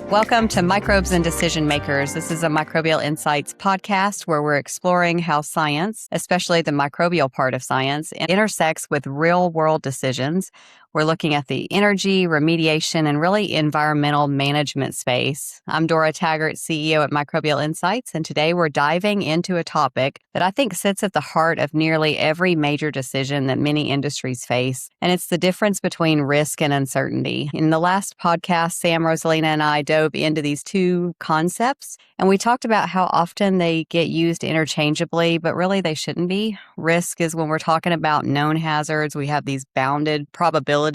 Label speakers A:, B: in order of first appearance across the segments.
A: Welcome to Microbes and Decision Makers. This is a Microbial Insights podcast where we're exploring how science, especially the microbial part of science, intersects with real-world decisions. We're looking at the energy, remediation, and really environmental management space. I'm Dora Taggart, CEO at Microbial Insights, and today we're diving into a topic that I think sits at the heart of nearly every major decision that many industries face, and it's the difference between risk and uncertainty. In the last podcast, Sam, Rosalina, and I dove into these two concepts, and we talked about how often they get used interchangeably, but really they shouldn't be. Risk is when we're talking about known hazards. We have these bounded probabilities.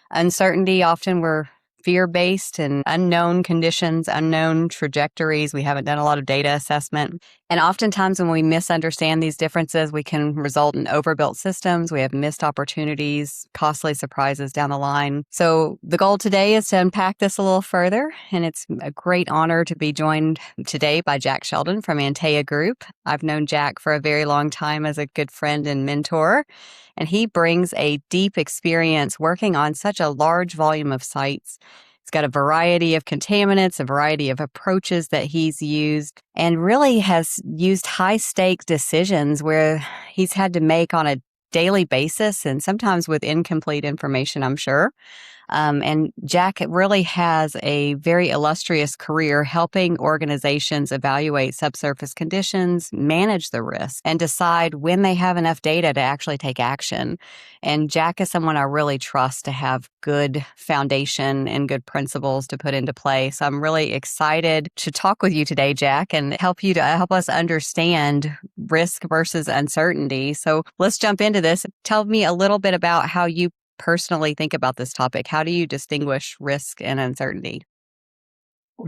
A: Uncertainty, often we're fear-based and unknown conditions, unknown trajectories. We haven't done a lot of data assessment. And oftentimes when we misunderstand these differences, we can result in overbuilt systems. We have missed opportunities, costly surprises down the line. So the goal today is to unpack this a little further. And it's a great honor to be joined today by Jack Sheldon from Antea Group. I've known Jack for a very long time as a good friend and mentor. And he brings a deep experience working on such a large volume of sites. He's got a variety of contaminants, a variety of approaches that he's used, and really has used high-stake decisions where he's had to make on a daily basis and sometimes with incomplete information, I'm sure. And Jack really has a very illustrious career helping organizations evaluate subsurface conditions, manage the risk, and decide when they have enough data to actually take action. And Jack is someone I really trust to have good foundation and good principles to put into play. So I'm really excited to talk with you today, Jack, and help us understand risk versus uncertainty. So let's jump into this. Tell me a little bit about how you personally think about this topic. How do you distinguish risk and uncertainty?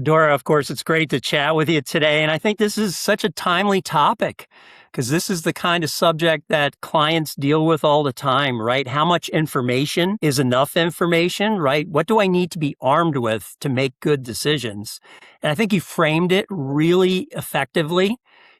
B: Dora, of course, it's great to chat with you today. And I think this is such a timely topic because this is the kind of subject that clients deal with all the time, right? How much information is enough information, right? What do I need to be armed with to make good decisions? And I think you framed it really effectively.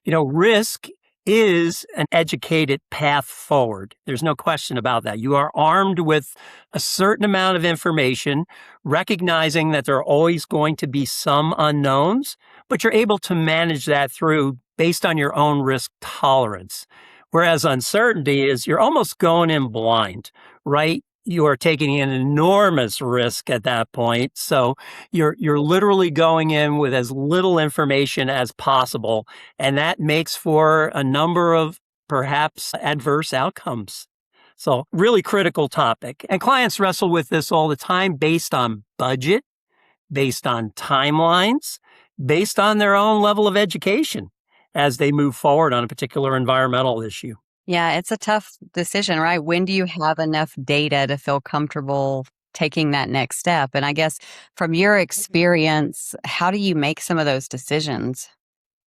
B: Risk is an educated path forward. There's no question about that. You are armed with a certain amount of information, recognizing that there are always going to be some unknowns, but you're able to manage that through based on your own risk tolerance. Whereas uncertainty is you're almost going in blind, right? You are taking an enormous risk at that point. So you're literally going in with as little information as possible. And that makes for a number of perhaps adverse outcomes. So really critical topic. And clients wrestle with this all the time based on budget, based on timelines, based on their own level of education as they move forward on a particular environmental issue.
A: Yeah, it's a tough decision, right? When do you have enough data to feel comfortable taking that next step? And I guess from your experience, how do you make some of those decisions?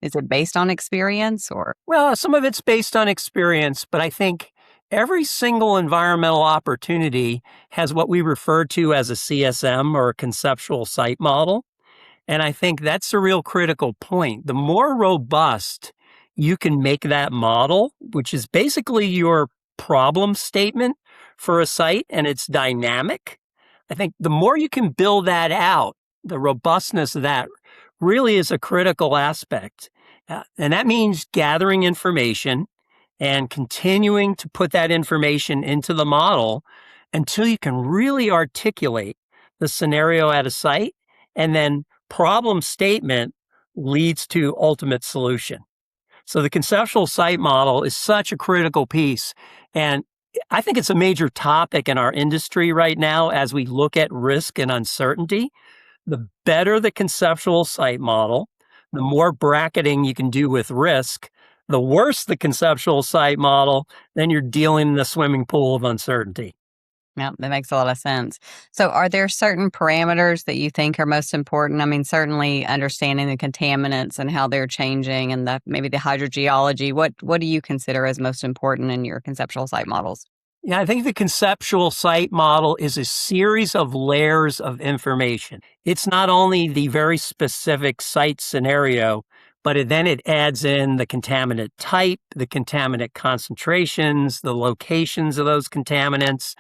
A: Is it based on experience or?
B: Well, some of it's based on experience, but I think every single environmental opportunity has what we refer to as a CSM or a conceptual site model. And I think that's a real critical point. The more robust you can make that model, which is basically your problem statement for a site, and it's dynamic. I think the more you can build that out, the robustness of that really is a critical aspect. And that means gathering information and continuing to put that information into the model until you can really articulate the scenario at a site, and then problem statement leads to ultimate solution. So the conceptual site model is such a critical piece. And I think it's a major topic in our industry right now as we look at risk and uncertainty. The better the conceptual site model, the more bracketing you can do with risk. The worse the conceptual site model, then you're dealing in the swimming pool of uncertainty.
A: Yeah, that makes a lot of sense. So are there certain parameters that you think are most important? I mean, certainly understanding the contaminants and how they're changing and maybe the hydrogeology. What do you consider as most important in your conceptual site models?
B: Yeah, I think the conceptual site model is a series of layers of information. It's not only the very specific site scenario, but then it adds in the contaminant type, the contaminant concentrations, the locations of those contaminants,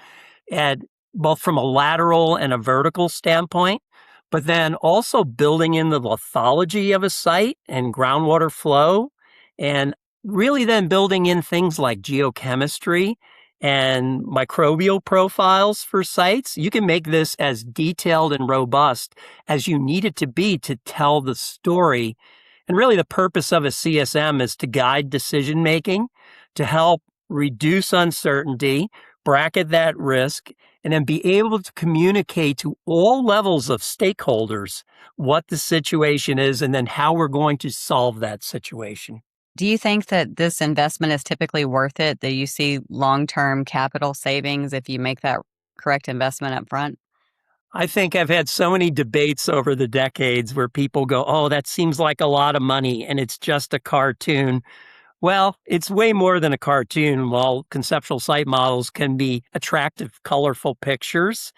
B: and both from a lateral and a vertical standpoint, but then also building in the lithology of a site and groundwater flow, and really then building in things like geochemistry and microbial profiles for sites. You can make this as detailed and robust as you need it to be to tell the story. And really, the purpose of a CSM is to guide decision making, to help reduce uncertainty, bracket that risk, and then be able to communicate to all levels of stakeholders what the situation is and then how we're going to solve that situation.
A: Do you think that this investment is typically worth it, that you see long-term capital savings if you make that correct investment up front?
B: I think I've had so many debates over the decades where people go, oh, that seems like a lot of money and it's just a cartoon. Well, it's way more than a cartoon. While conceptual site models can be attractive, colorful pictures,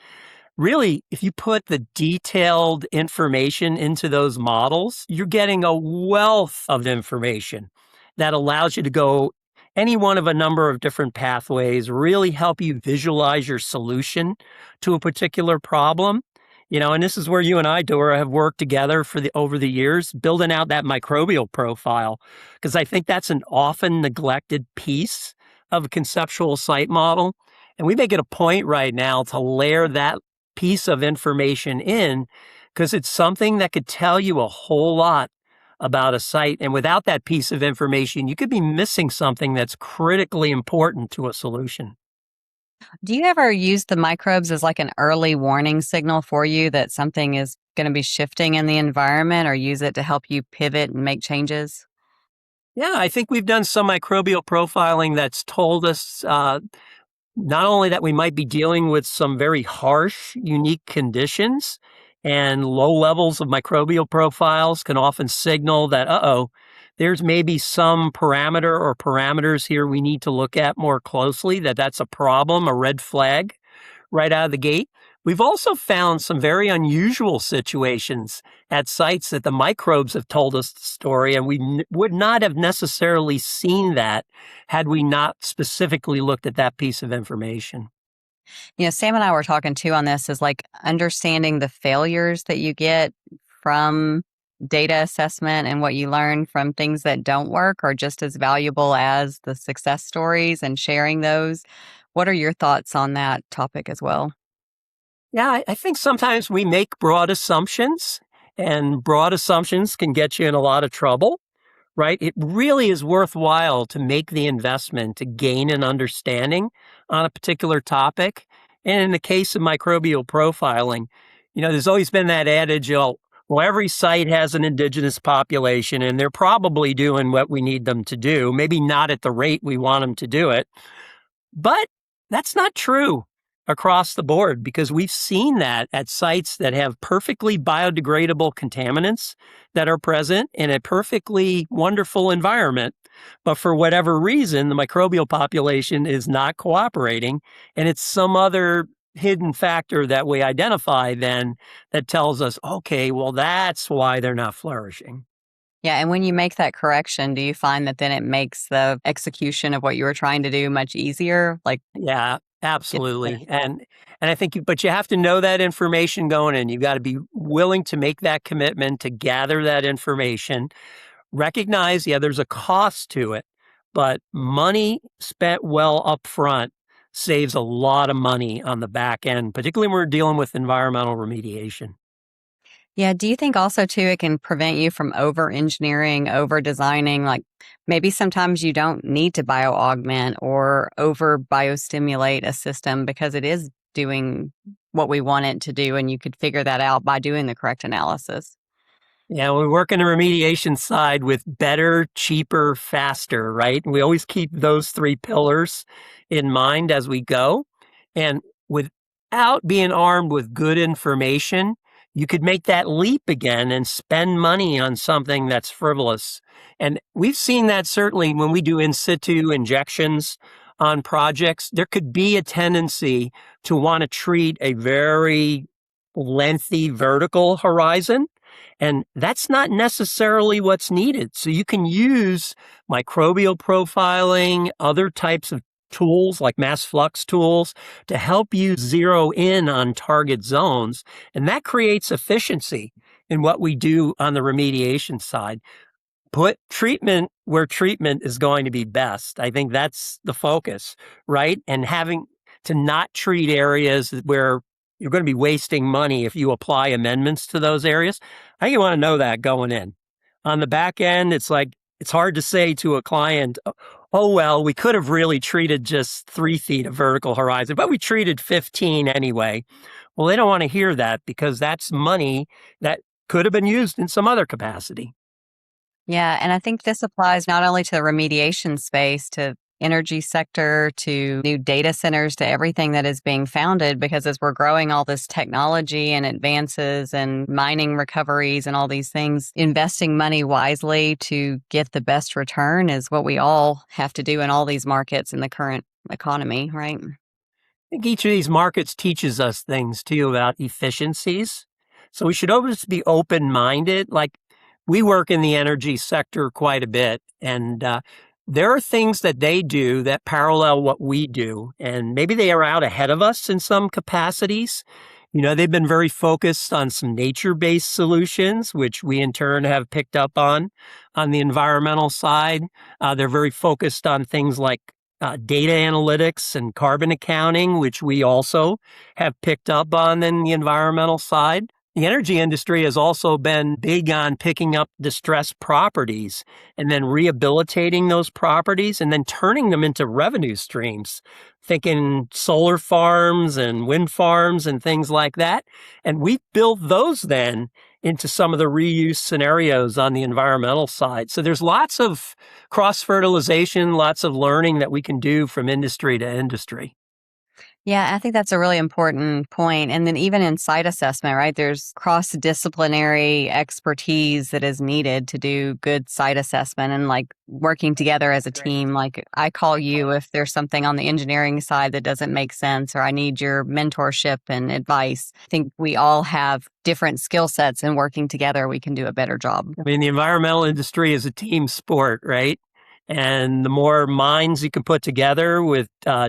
B: really, if you put the detailed information into those models, you're getting a wealth of information that allows you to go any one of a number of different pathways, really help you visualize your solution to a particular problem. And this is where you and I, Dora, have worked together over the years, building out that microbial profile, because I think that's an often neglected piece of a conceptual site model. And we make it a point right now to layer that piece of information in, because it's something that could tell you a whole lot about a site. And without that piece of information, you could be missing something that's critically important to a solution.
A: Do you ever use the microbes as like an early warning signal for you that something is going to be shifting in the environment, or use it to help you pivot and make changes?
B: Yeah, I think we've done some microbial profiling that's told us not only that we might be dealing with some very harsh, unique conditions, and low levels of microbial profiles can often signal that, there's maybe some parameter or parameters here we need to look at more closely, that's a problem, a red flag right out of the gate. We've also found some very unusual situations at sites that the microbes have told us the story, and we would not have necessarily seen that had we not specifically looked at that piece of information.
A: Sam and I were talking too on this, is like understanding the failures that you get from data assessment and what you learn from things that don't work are just as valuable as the success stories, and sharing those. What are your thoughts on that topic as well?
B: Yeah, I think sometimes we make broad assumptions, and broad assumptions can get you in a lot of trouble, right? It really is worthwhile to make the investment to gain an understanding on a particular topic. And in the case of microbial profiling, there's always been that adage, well, every site has an indigenous population and they're probably doing what we need them to do, maybe not at the rate we want them to do it. But that's not true across the board, because we've seen that at sites that have perfectly biodegradable contaminants that are present in a perfectly wonderful environment. But for whatever reason, the microbial population is not cooperating, and it's some other hidden factor that we identify then that tells us, okay, well, that's why they're not flourishing.
A: Yeah, and when you make that correction, do you find that then it makes the execution of what you were trying to do much easier? Like,
B: Yeah,
A: get
B: absolutely. And I think but you have to know that information going in. You've got to be willing to make that commitment to gather that information. Recognize, yeah, there's a cost to it, but money spent well up front saves a lot of money on the back end, particularly when we're dealing with environmental remediation.
A: Yeah, do you think also too it can prevent you from over engineering, over designing? Like maybe sometimes you don't need to bio augment or over biostimulate a system because it is doing what we want it to do, and you could figure that out by doing the correct analysis.
B: Yeah, we work on the remediation side with better, cheaper, faster, right? We always keep those three pillars in mind as we go. And without being armed with good information, you could make that leap again and spend money on something that's frivolous. And we've seen that certainly when we do in situ injections on projects, there could be a tendency to want to treat a very lengthy vertical horizon. And that's not necessarily what's needed. So you can use microbial profiling, other types of tools like mass flux tools to help you zero in on target zones. And that creates efficiency in what we do on the remediation side. Put treatment where treatment is going to be best. I think that's the focus, right? And having to not treat areas where you're going to be wasting money if you apply amendments to those areas. I think you want to know that going in. On the back end, it's like, it's hard to say to a client, oh, well, we could have really treated just 3 feet of vertical horizon, but we treated 15 anyway. Well, they don't want to hear that because that's money that could have been used in some other capacity.
A: Yeah, and I think this applies not only to the remediation space, to energy sector, to new data centers, to everything that is being founded, because as we're growing all this technology and advances and mining recoveries and all these things, investing money wisely to get the best return is what we all have to do in all these markets in the current economy, right?
B: I think each of these markets teaches us things too about efficiencies. So we should always be open-minded. Like, we work in the energy sector quite a bit, and there are things that they do that parallel what we do, and maybe they are out ahead of us in some capacities. You know, they've been very focused on some nature-based solutions, which we in turn have picked up on. On the environmental side, they're very focused on things like data analytics and carbon accounting, which we also have picked up on in the environmental side. The energy industry has also been big on picking up distressed properties and then rehabilitating those properties and then turning them into revenue streams, thinking solar farms and wind farms and things like that. And we built those then into some of the reuse scenarios on the environmental side. So there's lots of cross-fertilization, lots of learning that we can do from industry to industry.
A: Yeah, I think that's a really important point. And then even in site assessment, right, there's cross-disciplinary expertise that is needed to do good site assessment and like working together as a team. Like, I call you if there's something on the engineering side that doesn't make sense, or I need your mentorship and advice. I think we all have different skill sets, and working together, we can do a better job.
B: I mean, the environmental industry is a team sport, right? And the more minds you can put together with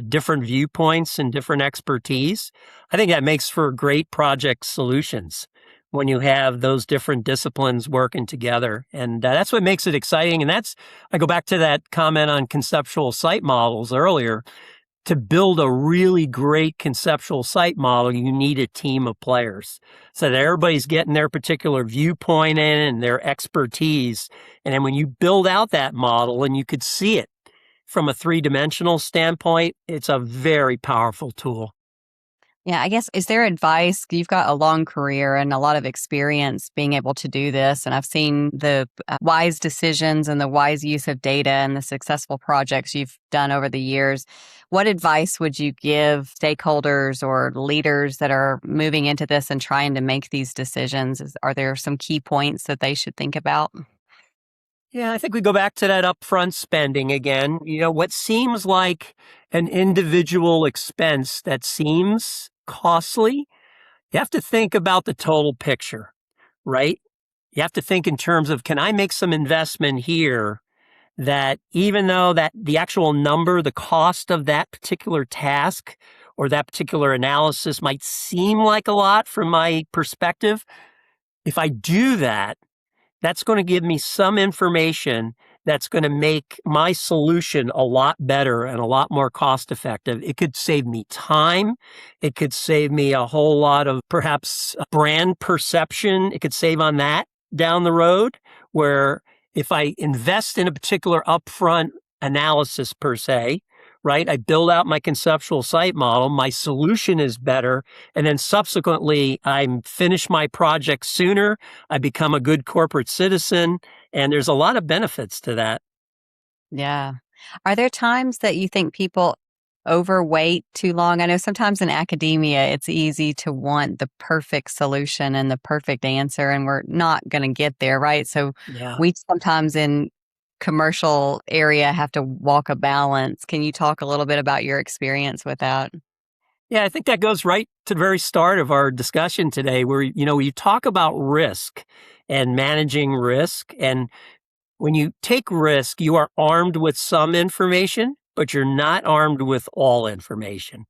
B: different viewpoints and different expertise, I think that makes for great project solutions when you have those different disciplines working together. And that's what makes it exciting. And I go back to that comment on conceptual site models earlier. To build a really great conceptual site model, you need a team of players so that everybody's getting their particular viewpoint in and their expertise. And then when you build out that model and you could see it from a 3-dimensional standpoint, it's a very powerful tool.
A: Yeah, I guess, is there advice? You've got a long career and a lot of experience being able to do this. And I've seen the wise decisions and the wise use of data and the successful projects you've done over the years. What advice would you give stakeholders or leaders that are moving into this and trying to make these decisions? Are there some key points that they should think about?
B: Yeah, I think we go back to that upfront spending again. You know, what seems like an individual expense that seems costly, you have to think about the total picture, right? You have to think in terms of, can I make some investment here that even though that the actual number, the cost of that particular task or that particular analysis might seem like a lot from my perspective, if I do that, that's going to give me some information that's going to make my solution a lot better and a lot more cost effective. It could save me time. It could save me a whole lot of perhaps brand perception. It could save on that down the road, where if I invest in a particular upfront analysis per se, right? I build out my conceptual site model, my solution is better, and then subsequently I finish my project sooner, I become a good corporate citizen, and there's a lot of benefits to that.
A: Yeah. Are there times that you think people overwait too long? I know sometimes in academia, it's easy to want the perfect solution and the perfect answer, and we're not going to get there, right? So
B: Yeah.
A: we sometimes in commercial area have to walk a balance. Can you talk a little bit about your experience with that?
B: Yeah, I think that goes right to the very start of our discussion today, where, you talk about risk and managing risk. And when you take risk, you are armed with some information, but you're not armed with all information,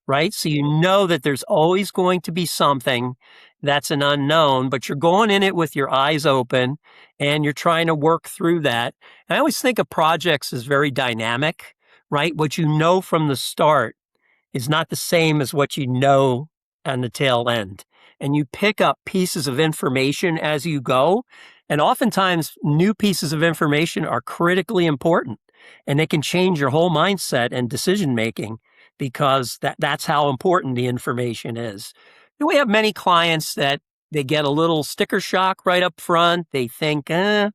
B: right? So you know that there's always going to be something that's an unknown, but you're going in it with your eyes open and you're trying to work through that. And I always think of projects as very dynamic, right? What you know from the start is not the same as what you know on the tail end. And you pick up pieces of information as you go. And oftentimes, new pieces of information are critically important and they can change your whole mindset and decision making because that's how important the information is. And we have many clients that they get a little sticker shock right up front. They think, I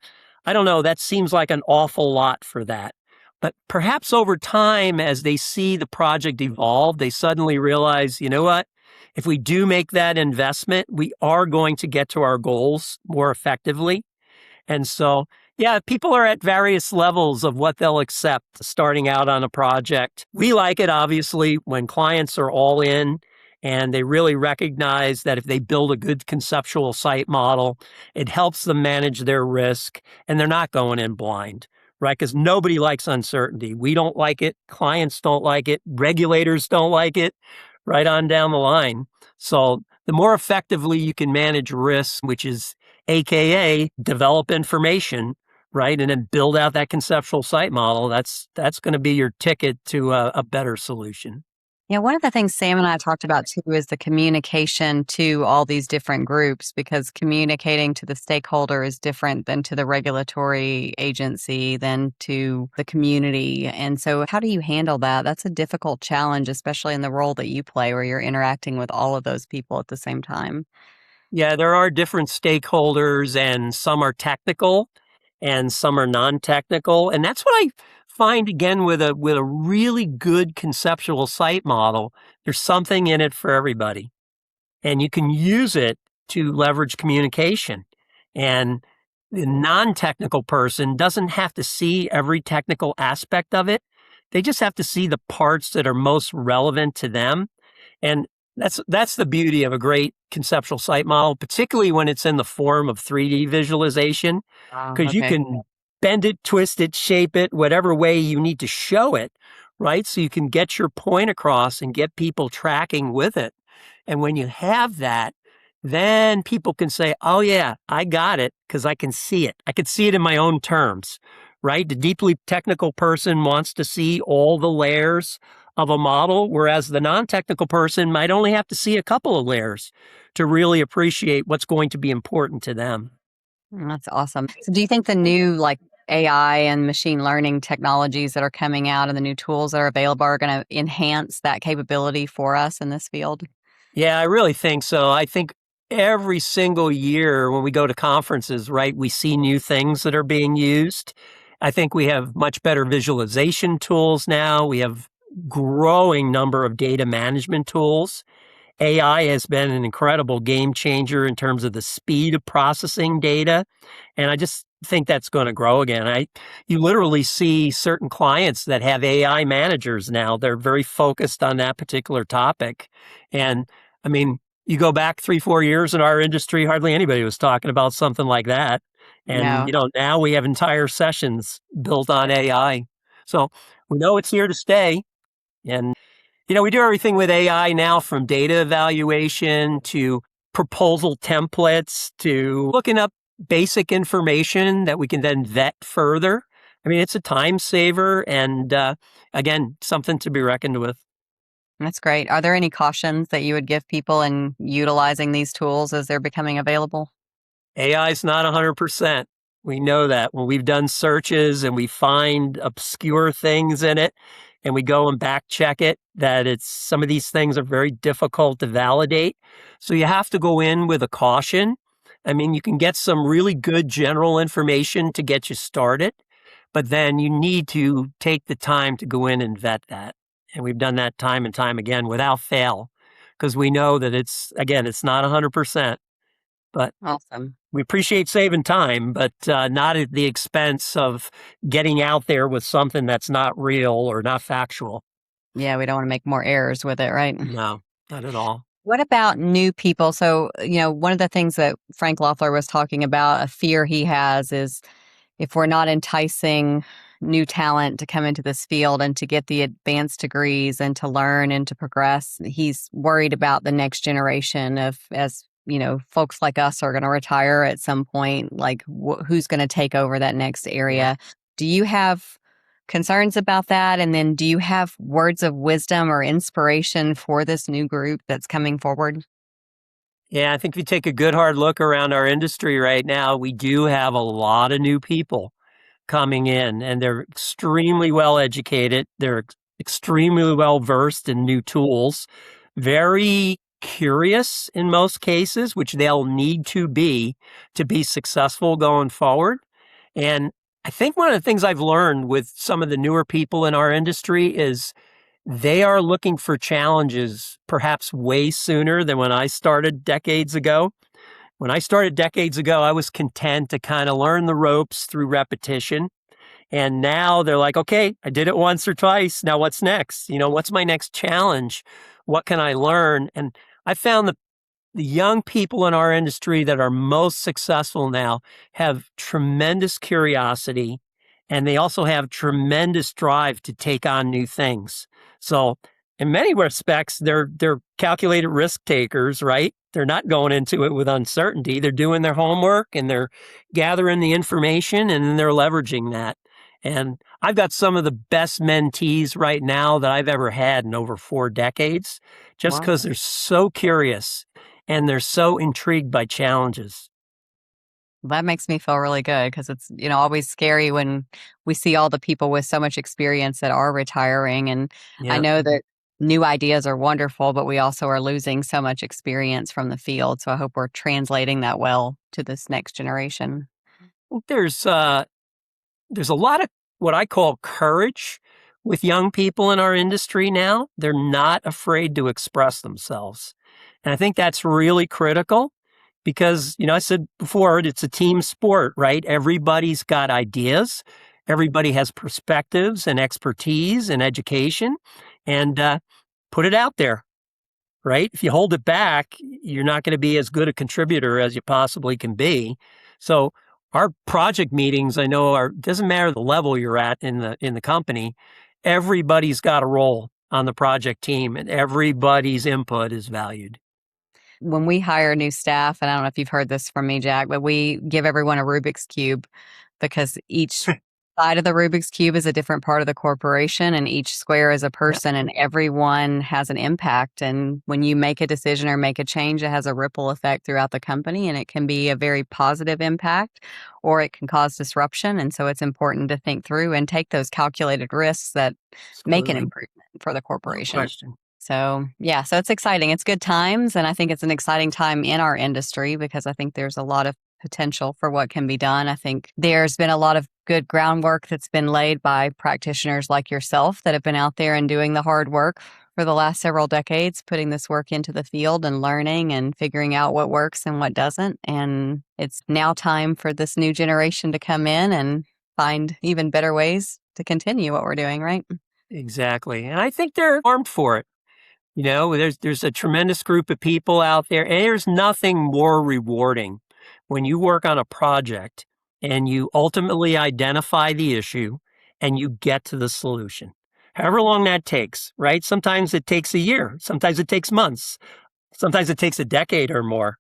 B: don't know, that seems like an awful lot for that. But perhaps over time, as they see the project evolve, they suddenly realize, you know what? If we do make that investment, we are going to get to our goals more effectively. And so, yeah, people are at various levels of what they'll accept starting out on a project. We like it, obviously, when clients are all in and they really recognize that if they build a good conceptual site model, it helps them manage their risk and they're not going in blind, right? Because nobody likes uncertainty. We don't like it. Clients don't like it. Regulators don't like it, right on down the line. So the more effectively you can manage risk, which is AKA develop information, right? And then build out that conceptual site model. That's going to be your ticket to a better solution.
A: Yeah, one of the things Sam and I talked about too is the communication to all these different groups, because communicating to the stakeholder is different than to the regulatory agency, than to the community. And so, how do you handle that? That's a difficult challenge, especially in the role that you play, where you're interacting with all of those people at the same time.
B: Yeah, there are different stakeholders, and some are technical and some are non-technical. And that's what I find again with a really good conceptual site model. There's something in it for everybody. And you can use it to leverage communication. And the non-technical person doesn't have to see every technical aspect of it. They just have to see the parts that are most relevant to them. And that's the beauty of a great conceptual site model, particularly when it's in the form of 3D visualization, because you
A: Okay.
B: can bend it, twist it, shape it, whatever way you need to show it, right? So you can get your point across and get people tracking with it. And when you have that, then people can say, oh, yeah, I got it because I can see it. I can see it in my own terms, right? The deeply technical person wants to see all the layers of a model, whereas the non-technical person might only have to see a couple of layers to really appreciate what's going to be important to them.
A: That's awesome. So, do you think the new AI and machine learning technologies that are coming out and the new tools that are available are going to enhance that capability for us in this field?
B: Yeah, I really think so. I think every single year when we go to conferences, right, we see new things that are being used. I think we have much better visualization tools now. We have growing number of data management tools. AI has been an incredible game changer in terms of the speed of processing data. And I just think that's going to grow again. You literally see certain clients that have AI managers now. They're very focused on that particular topic. And I mean, you go back 3-4 years in our industry, hardly anybody was talking about something like that. And,
A: No.
B: now we have entire sessions built on AI. So we know it's here to stay. And we do everything with AI now, from data evaluation to proposal templates to looking up basic information that we can then vet further. I mean, it's a time saver and, again, something to be reckoned with.
A: That's great. Are there any cautions that you would give people in utilizing these tools as they're becoming available?
B: AI is not 100%. We know that when we've done searches and we find obscure things in it and we go and back check it, that some of these things are very difficult to validate. So you have to go in with a caution. I mean, you can get some really good general information to get you started, but then you need to take the time to go in and vet that. And we've done that time and time again without fail, because we know that it's not 100%. But
A: Awesome.
B: we appreciate saving time, but not at the expense of getting out there with something that's not real or not factual.
A: Yeah, we don't want to make more errors with it, right?
B: No, not at all.
A: What about new people? So, one of the things that Frank Loeffler was talking about, a fear he has is if we're not enticing new talent to come into this field and to get the advanced degrees and to learn and to progress, he's worried about the next generation of, as folks like us are going to retire at some point, like who's going to take over that next
B: Yeah.
A: area. Do you have concerns about that? And then do you have words of wisdom or inspiration for this new group that's coming forward?
B: Yeah, I think if you take a good hard look around our industry right now, we do have a lot of new people coming in, and they're extremely well educated. They're extremely well versed in new tools, very curious in most cases, which they'll need to be successful going forward. And I think one of the things I've learned with some of the newer people in our industry is they are looking for challenges perhaps way sooner than when I started decades ago. When I started decades ago, I was content to kind of learn the ropes through repetition. And now they're like, okay, I did it once or twice. Now what's next? What's my next challenge? What can I learn? And I found the young people in our industry that are most successful now have tremendous curiosity, and they also have tremendous drive to take on new things. So in many respects, they're calculated risk takers, right? They're not going into it with uncertainty. They're doing their homework and they're gathering the information and then they're leveraging that. And I've got some of the best mentees right now that I've ever had in over 4 decades, just
A: Wow.
B: because they're so curious and they're so intrigued by challenges.
A: That makes me feel really good because it's, always scary when we see all the people with so much experience that are retiring. And I
B: Yeah.
A: know that new ideas are wonderful, but we also are losing so much experience from the field. So I hope we're translating that well to this next generation.
B: There's there's a lot of what I call courage with young people in our industry now. They're not afraid to express themselves. And I think that's really critical because, I said before, it's a team sport, right? Everybody's got ideas. Everybody has perspectives and expertise and education, and put it out there, right? If you hold it back, you're not going to be as good a contributor as you possibly can be. So our project meetings, I know, doesn't matter the level you're at in the company, everybody's got a role on the project team and everybody's input is valued.
A: When we hire new staff, and I don't know if you've heard this from me, Jack, but we give everyone a Rubik's Cube because each side of the Rubik's Cube is a different part of the corporation and each square is a
B: Yeah,
A: person and everyone has an impact. And when you make a decision or make a change, it has a ripple effect throughout the company and it can be a very positive impact or it can cause disruption. And so it's important to think through and take those calculated risks that make an
B: absolutely.
A: improvement for the
B: No
A: corporation.
B: question.
A: So, yeah, so it's exciting. It's good times. And I think it's an exciting time in our industry because I think there's a lot of potential for what can be done. I think there's been a lot of good groundwork that's been laid by practitioners like yourself that have been out there and doing the hard work for the last several decades, putting this work into the field and learning and figuring out what works and what doesn't. And it's now time for this new generation to come in and find even better ways to continue what we're doing, right?
B: Exactly. And I think they're armed for it. There's a tremendous group of people out there, and there's nothing more rewarding when you work on a project and you ultimately identify the issue and you get to the solution. However long that takes, right? Sometimes it takes a year, sometimes it takes months, sometimes it takes a decade or more.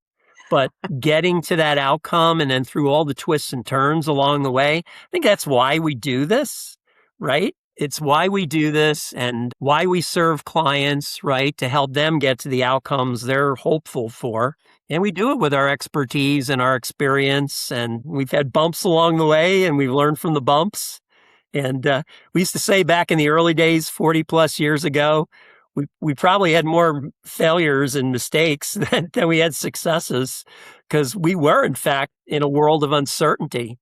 B: But getting to that outcome and then through all the twists and turns along the way, I think that's why we do this, right? It's why we do this and why we serve clients, right? To help them get to the outcomes they're hopeful for. And we do it with our expertise and our experience. And we've had bumps along the way and we've learned from the bumps. And we used to say back in the early days, 40 plus years ago, we probably had more failures and mistakes than we had successes because we were, in fact, in a world of uncertainty.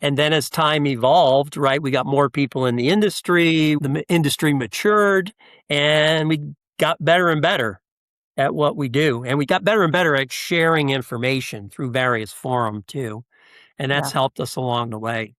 B: And then as time evolved, right, we got more people in the industry, industry matured, and we got better and better at what we do. And we got better and better at sharing information through various forums too. And that's
A: Yeah.
B: helped us along the way.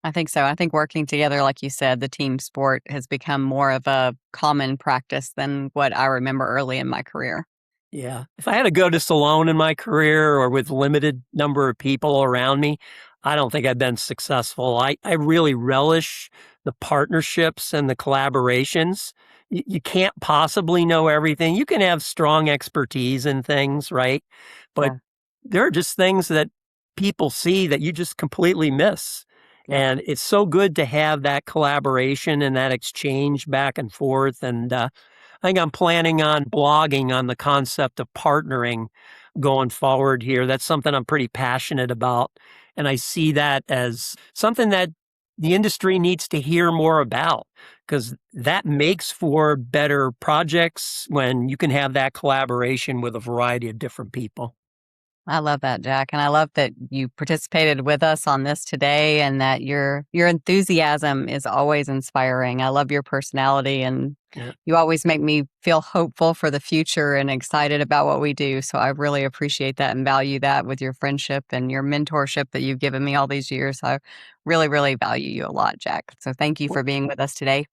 A: I think so. I think working together, like you said, the team sport has become more of a common practice than what I remember early in my career.
B: Yeah. If I had to go this alone in my career or with limited number of people around me, I don't think I've been successful. I really relish the partnerships and the collaborations. You can't possibly know everything. You can have strong expertise in things, right? But
A: Yeah.
B: there are just things that people see that you just completely miss.
A: Yep.
B: And it's so good to have that collaboration and that exchange back and forth. And I think I'm planning on blogging on the concept of partnering going forward here. That's something I'm pretty passionate about. And I see that as something that the industry needs to hear more about because that makes for better projects when you can have that collaboration with a variety of different people.
A: I love that, Jack. And I love that you participated with us on this today and that your enthusiasm is always inspiring. I love your personality and
B: Yeah.
A: you always make me feel hopeful for the future and excited about what we do. So I really appreciate that and value that with your friendship and your mentorship that you've given me all these years. I really, really value you a lot, Jack. So thank you for being with us today.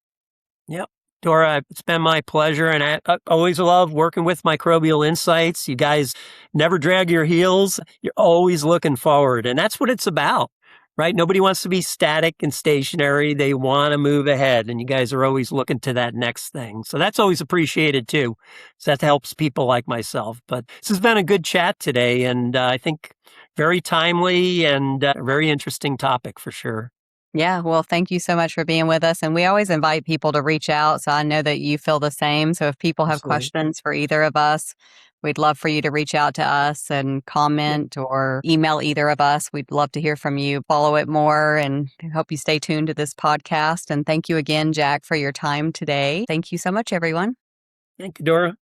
B: Yep. Dora, it's been my pleasure. And I always love working with Microbial Insights. You guys never drag your heels. You're always looking forward. And that's what it's about, right? Nobody wants to be static and stationary. They want to move ahead. And you guys are always looking to that next thing. So that's always appreciated too. So that helps people like myself. But this has been a good chat today. And I think very timely and a very interesting topic for sure.
A: Yeah, well, thank you so much for being with us. And we always invite people to reach out. So I know that you feel the same. So if people have
B: Absolutely.
A: questions for either of us, we'd love for you to reach out to us and
B: Yep.
A: comment or email either of us. We'd love to hear from you. Follow it more and hope you stay tuned to this podcast. And thank you again, Jack, for your time today. Thank you so much, everyone.
B: Thank you, Dora.